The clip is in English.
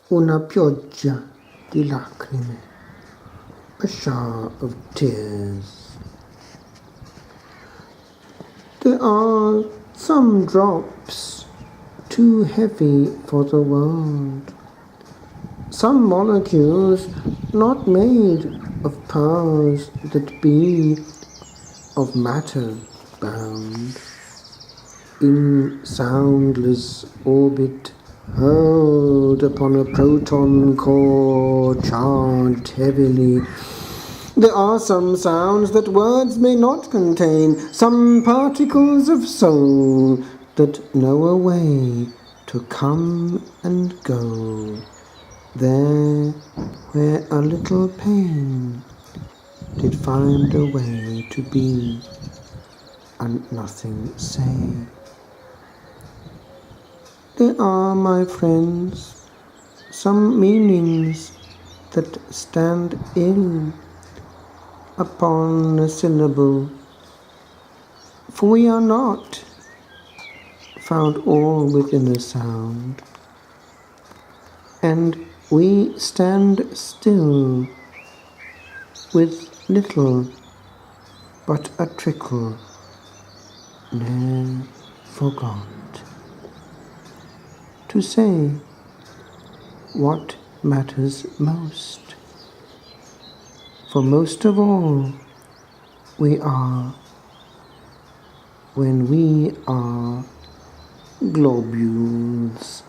una pioggia di lacrime, a shower of tears. There are some drops too heavy for the world, some molecules not made of powers that be, of matter bound, in soundless orbit hurled upon a proton core charged heavily. There are some sounds that words may not contain, some particles of soul that know a way to come and go, there where a little pain did find a way to be and nothing say. There are, my friends, some meanings that stand ill upon a syllable, for we are not found all within a sound, and we stand still with little but a trickle ne'er forgot to say what matters most. For most of all, we are when we are globules.